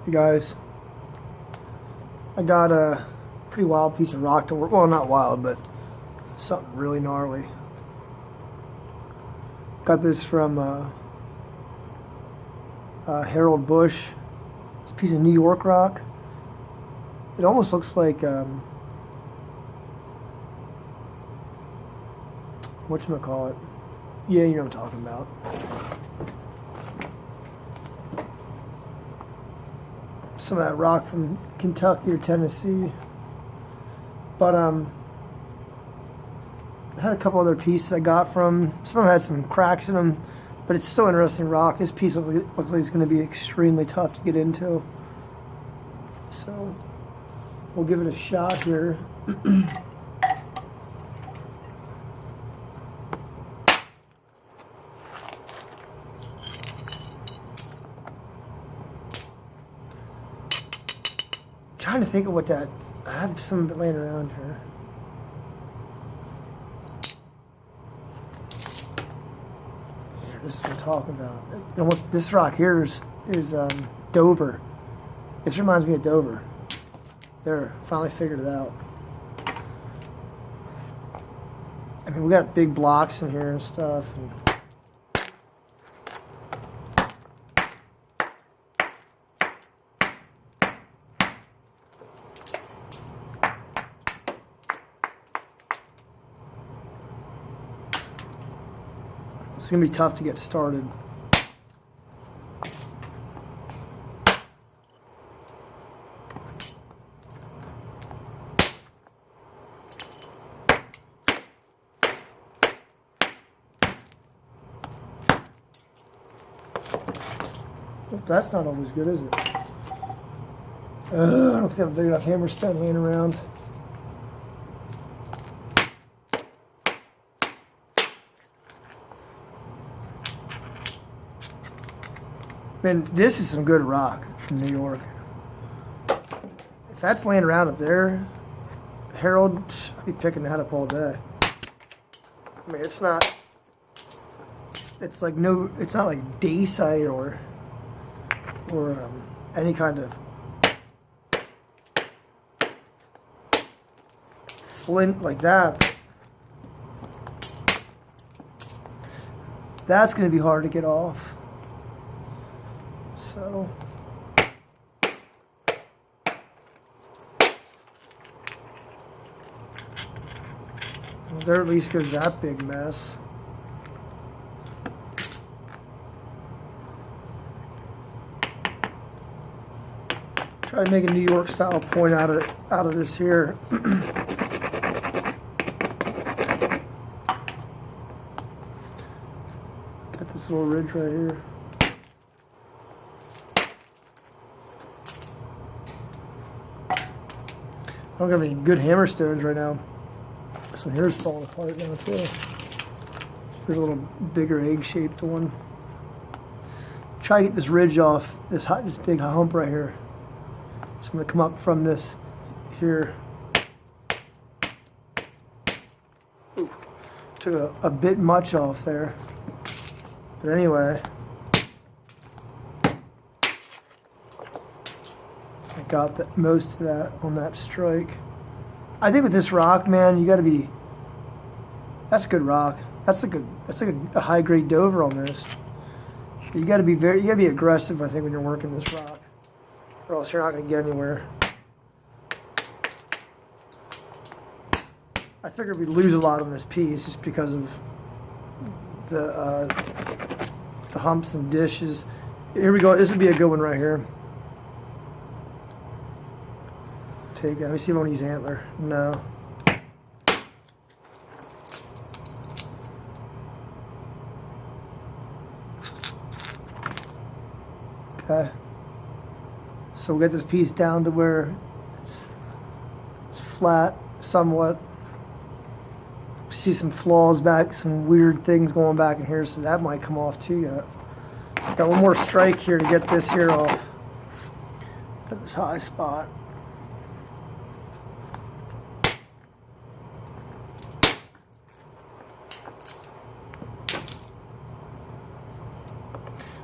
Hey guys, I got a pretty wild piece of rock to work. Well, not wild, but something really gnarly. Got this from Harold Bush. It's a piece of New York rock. It almost looks like whatchamacallit. Yeah, you know what I'm talking about. Some of that rock from Kentucky or Tennessee. But I had a couple other pieces I got from. Some of them had some cracks in them, but it's still interesting rock. This piece looks like it's going to be extremely tough to get into. So we'll give it a shot here. Trying to think of what that. I have some of it laying around here. Yeah, this is what I'm talking about. Almost this rock here is Dover. This reminds me of Dover. There, finally figured it out. I mean, we got big blocks in here and stuff. It's going to be tough to get started. That's not always good, is it? I don't think I have a big enough hammer stud laying around. Man, this is some good rock from New York. If that's laying around up there, Harold, I'd be picking that up all day. I mean, it's not. It's like no. It's not like dacite or any kind of flint like that. That's going to be hard to get off. So well, there at least goes that big mess. Try to make a New York style point out of this here. Got this little ridge right here. I don't have any good hammer stones right now. This one here is falling apart now too. There's a little bigger egg-shaped one. Try to get this ridge off this big hump right here. So I'm going to come up from this here. Ooh, took a bit much off there. But anyway, I got most of that on that strike. I think with this rock, man, you got to be. That's good rock. That's like a high grade Dover on this. You got to be aggressive. I think when you're working this rock, or else you're not going to get anywhere. I figured we'd lose a lot on this piece just because of the humps and dishes. Here we go. This would be a good one right here. Let me see if I want to use antler. No. Okay. So we'll get this piece down to where it's flat somewhat. See some flaws back, some weird things going back in here, so that might come off too yet. Got one more strike here to get this here off at this high spot.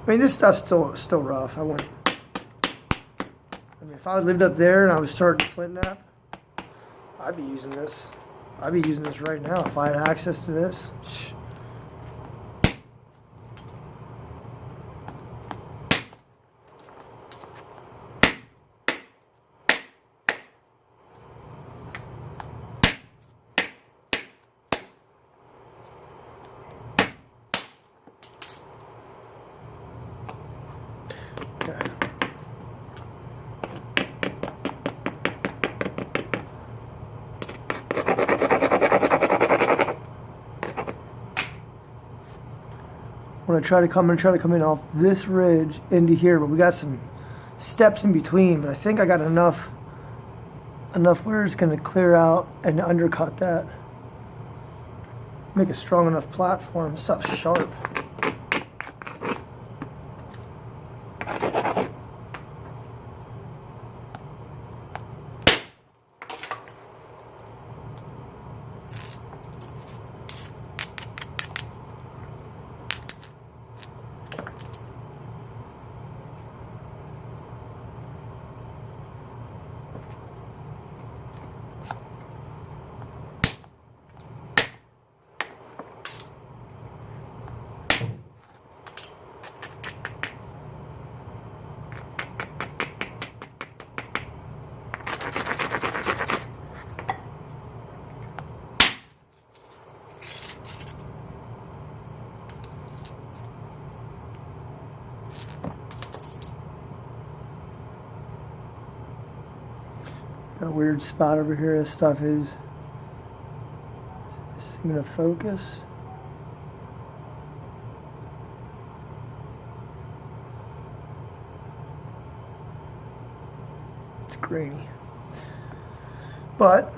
I mean, this stuff's still rough. I wouldn't If I lived up there and I was starting flint nap, I'd be using this. I'd be using this right now if I had access to this. Okay. I'm gonna try to come in off this ridge into here, but we got some steps in between. But I think I got enough where it's gonna clear out and undercut that. Make a strong enough platform. This stuff's sharp. Got a weird spot over here. This stuff is gonna focus. It's grainy, but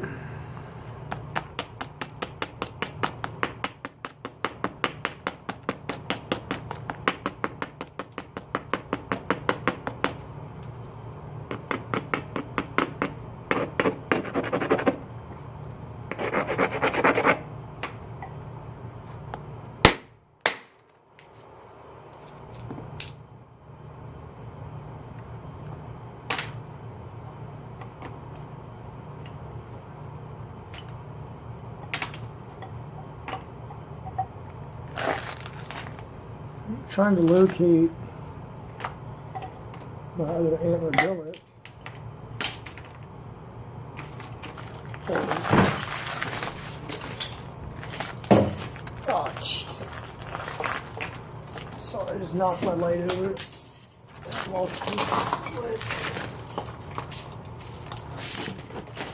trying to locate my other antler billet. Oh, jeez. Sorry, I just knocked my light over it.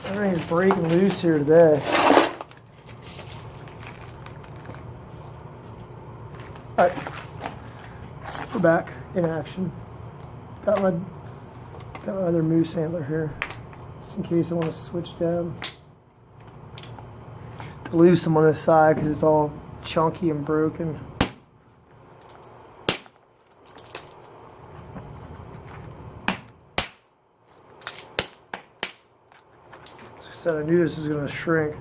Everything's breaking loose here today. All right. We're back in action. Got my other moose antler here, just in case I want to switch down. To loose them on this side because it's all chunky and broken. As I said, I knew this was going to shrink.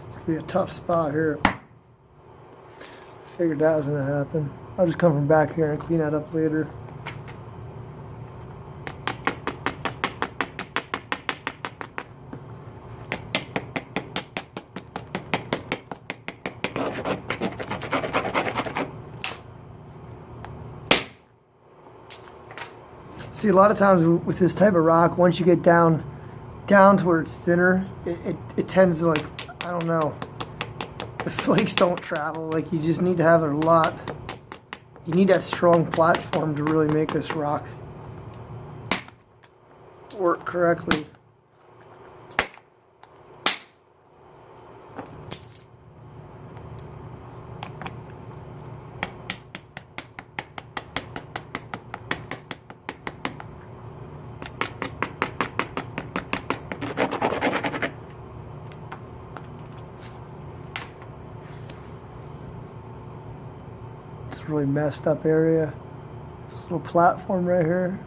It's gonna be a tough spot here. Figured that was gonna happen. I'll just come from back here and clean that up later. See, a lot of times with this type of rock, once you get down to where it's thinner, it tends to, like, I don't know, the flakes don't travel. Like, you just need to have a lot. You need that strong platform to really make this rock work correctly. Really messed up area. This little platform right here.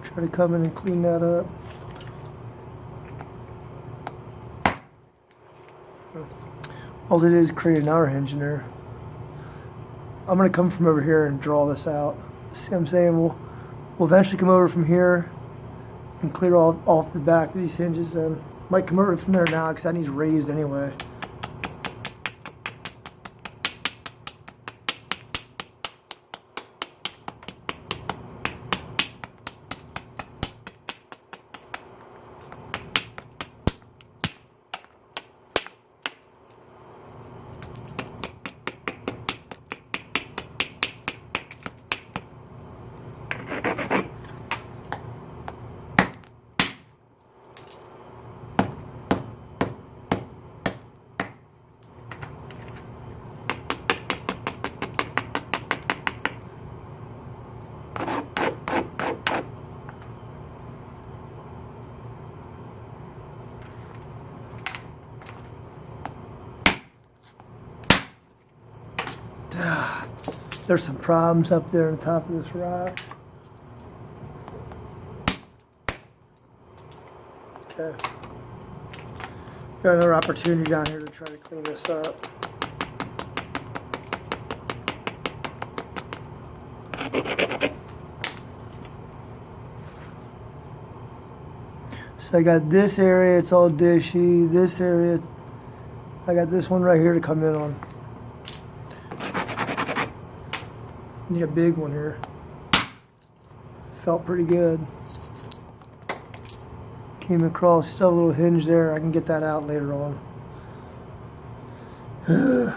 Try to come in and clean that up. All it is create an hour hinge in there. I'm gonna come from over here and draw this out. See what I'm saying? We'll eventually come over from here and clear off the back of these hinges, and might come over from there now because that needs raised anyway. There's some problems up there on top of this rock. Okay. Got another opportunity down here to try to clean this up. So I got this area, it's all dishy. This area, I got this one right here to come in on. Need a big one here. Felt pretty good. Came across, still a little hinge there. I can get that out later on. Alright.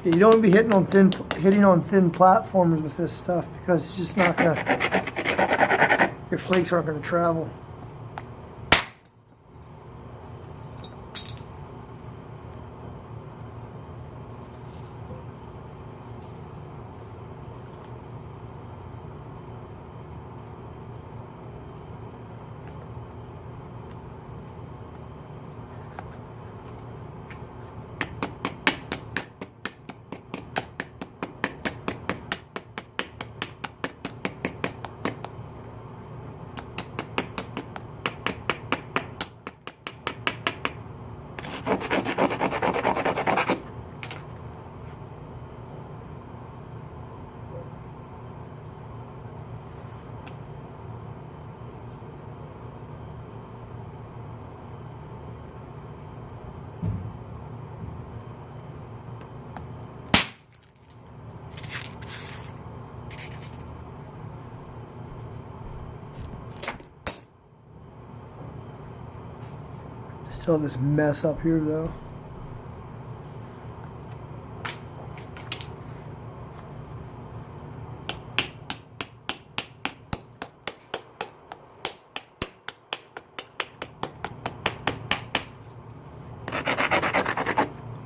You don't want to be hitting on thin platforms with this stuff because it's just not gonna. Your flakes aren't gonna travel. Still have this mess up here though.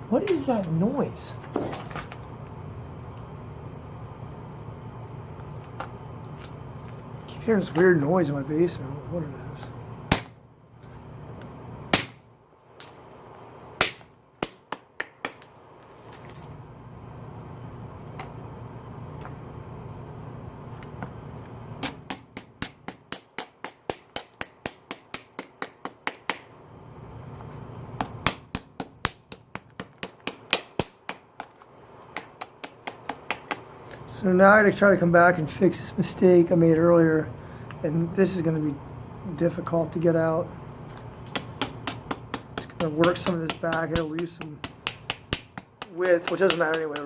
What is that noise? I keep hearing this weird noise in my basement. I don't know what it is. So now I gotta try to come back and fix this mistake I made earlier, and this is gonna be difficult to get out. It's gonna work some of this back. I gotta lose some width, which doesn't matter anyway.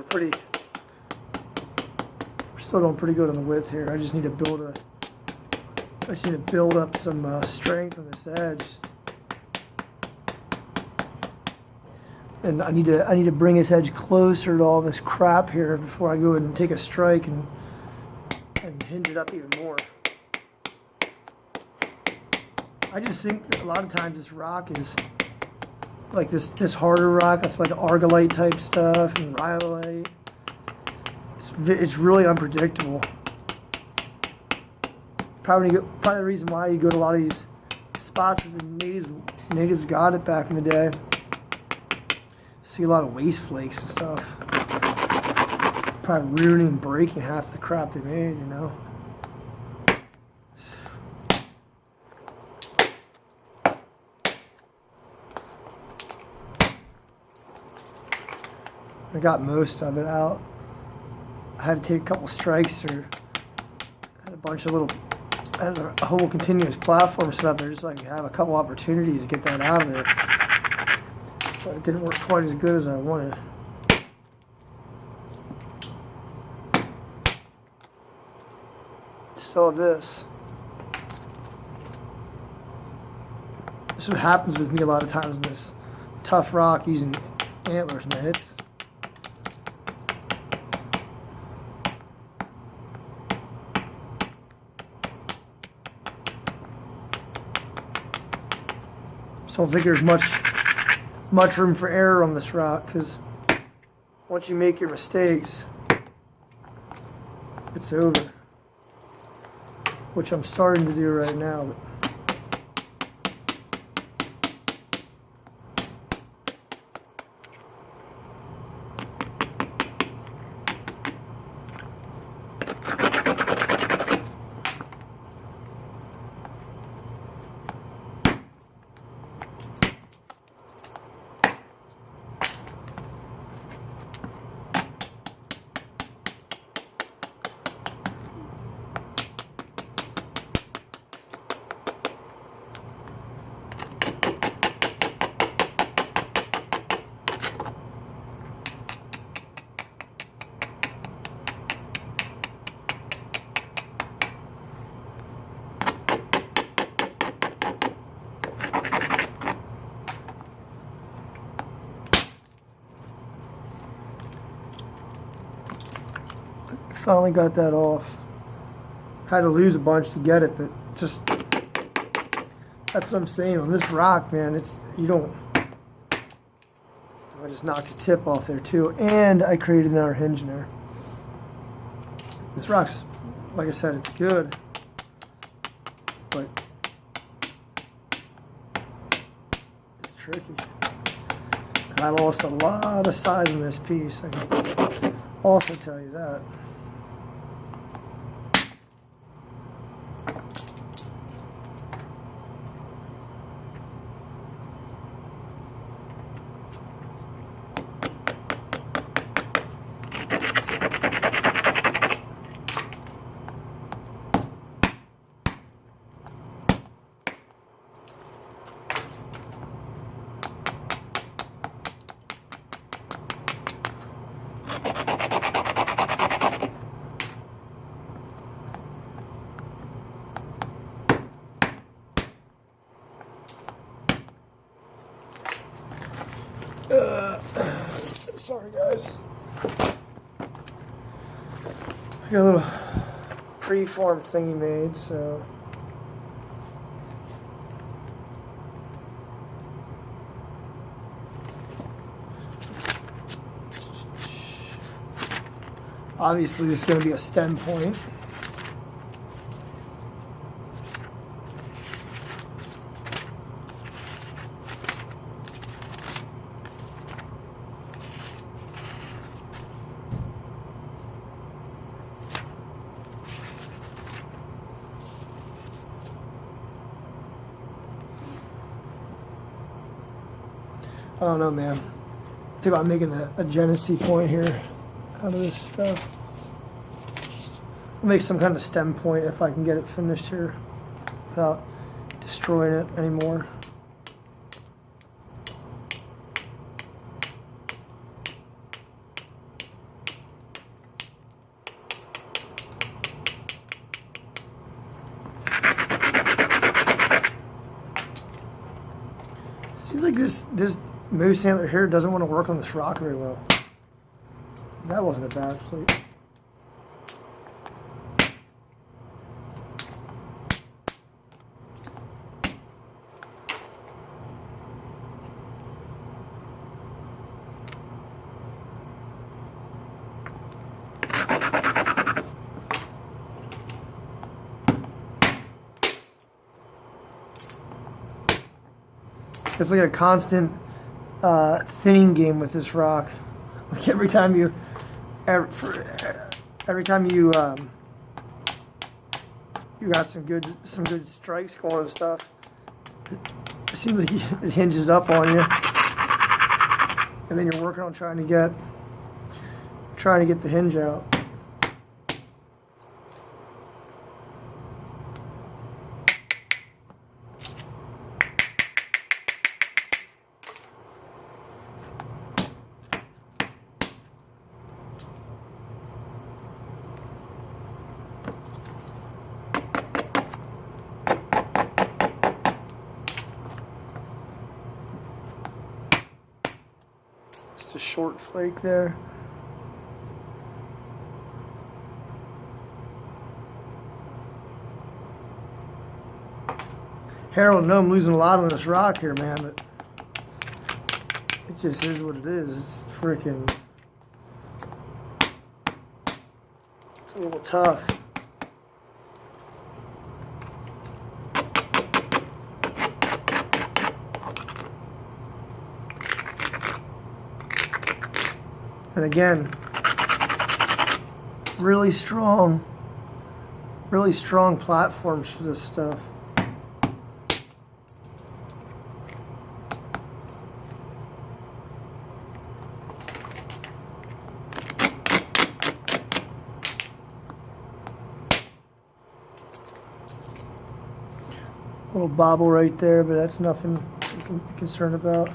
We're still doing pretty good on the width here. I just need to build up some strength on this edge. And I need to bring this edge closer to all this crap here before I go ahead and take a strike and hinge it up even more. I just think that a lot of times this rock is like this harder rock. It's like argillite type stuff and rhyolite. It's really unpredictable. Probably the reason why you go to a lot of these spots where the natives got it back in the day. See a lot of waste flakes and stuff. Probably ruining and breaking half the crap they made, you know. I got most of it out. I had to take a couple strikes or had a bunch of I had a whole continuous platform set up there just so I could have a couple opportunities to get that out of there. But it didn't work quite as good as I wanted. Still have this. This is what happens with me a lot of times in this tough rock using antlers, man. So I don't think there's much room for error on this rock, because once you make your mistakes, it's over. Which I'm starting to do right now. Finally got that off. Had to lose a bunch to get it, but just that's what I'm saying on this rock, man. I just knocked a tip off there too, and I created another hinge in there. This rock's, like I said, it's good, but it's tricky. And I lost a lot of size in this piece. I can also tell you that. Sorry guys. I got a little preformed thingy made, so obviously this is going to be a stem point. I don't know, man. I think I'm making a Genesee point here out of this stuff. make some kind of stem point if I can get it finished here without destroying it anymore. Seems like this moose antler here doesn't want to work on this rock very well. That wasn't a bad flute. It's like a constant thinning game with this rock. Like every time you you got some good strikes going and stuff, it seems like it hinges up on you, and then you're working on trying to get the hinge out. A short flake there. Harold, no, I'm losing a lot on this rock here, man, but it just is what it is. It's freaking, it's a little tough. And again, really strong platforms for this stuff. Little bobble right there, but that's nothing you can be concerned about.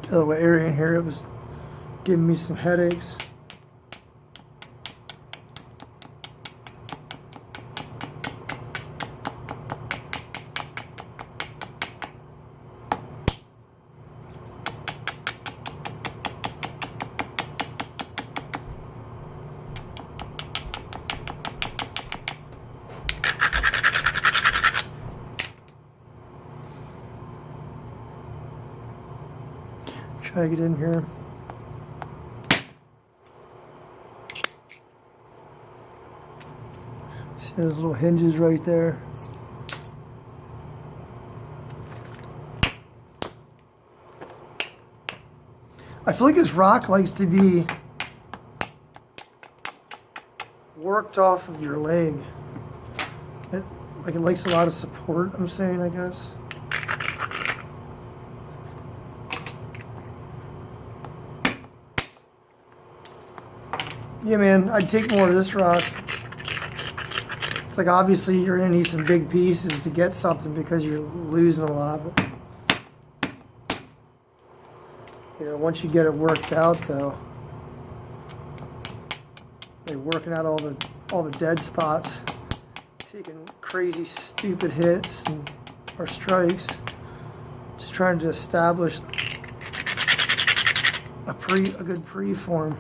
The little area in here, it was giving me some headaches. Try to get in here. See those little hinges right there? I feel like this rock likes to be worked off of your leg. It likes a lot of support, I'm saying, I guess. Yeah, man, I'd take more of this rock. It's like obviously you're gonna need some big pieces to get something because you're losing a lot. But, you know, once you get it worked out, though, like working out all the dead spots, taking crazy stupid hits or strikes, just trying to establish a good pre-form.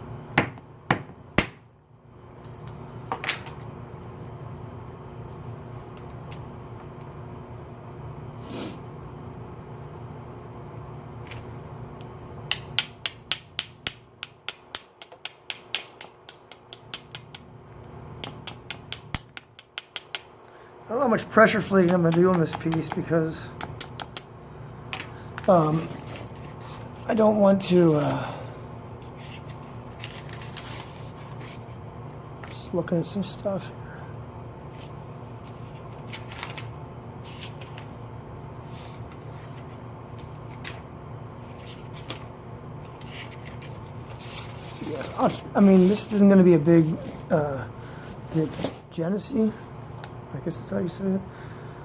I don't know how much pressure flaking I'm going to do on this piece because I don't want to just looking at some stuff here. Yeah, I mean, this isn't going to be a big is it Genesee? I guess that's how you say it.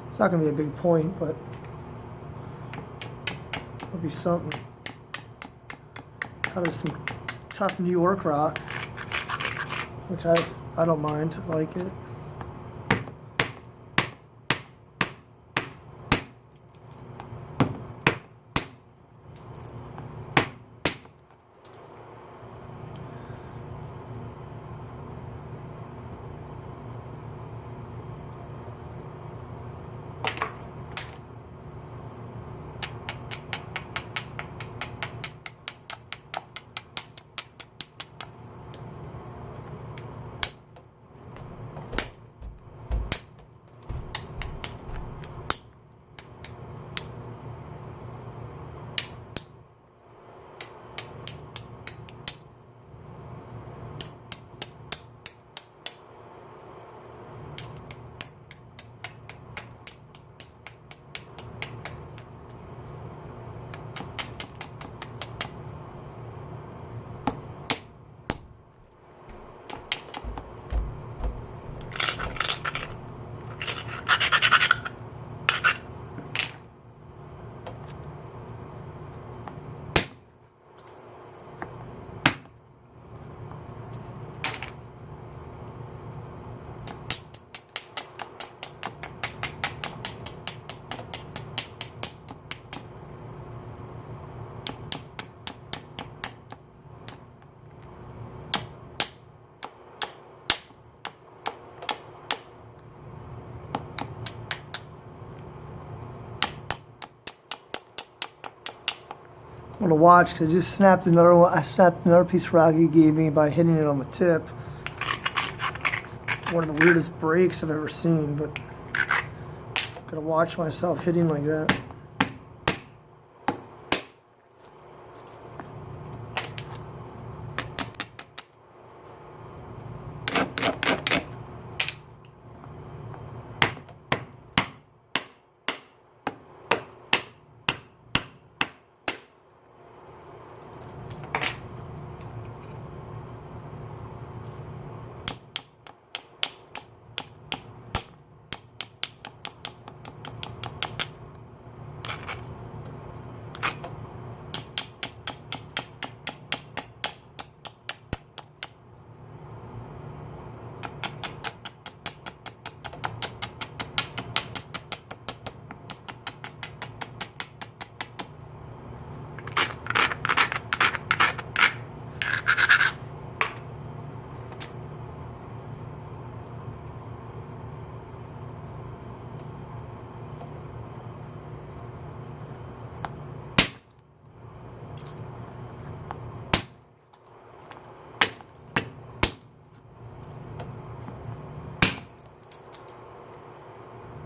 It's not going to be a big point, but it'll be something. Out of some tough New York rock, which I don't mind. I like it. I want to watch because I just snapped another one. I snapped another piece of rock he gave me by hitting it on the tip. One of the weirdest breaks I've ever seen, but gotta watch myself hitting like that.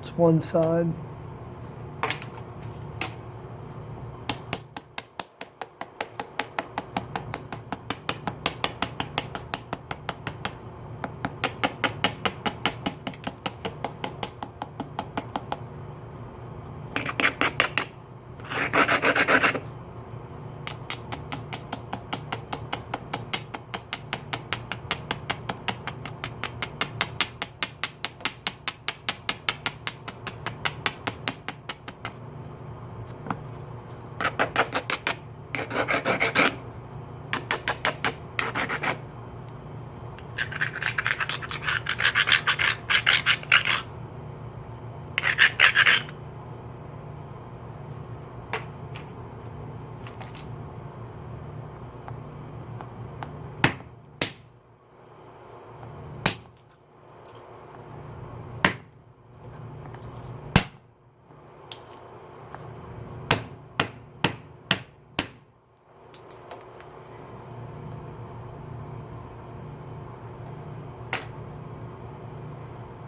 It's one side.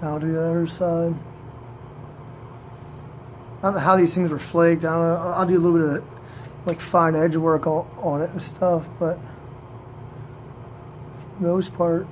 Now to the other side. I don't know how these things were flaked. I don't know. I'll do a little bit of like fine edge work on it and stuff, but for the most part.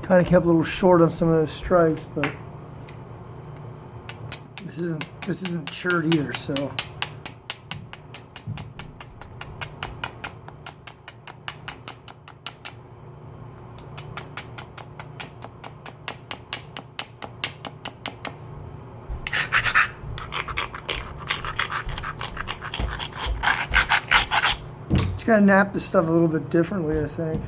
Kind of kept a little short on some of those strikes, but this isn't churned either, so. Just gotta nap this stuff a little bit differently, I think.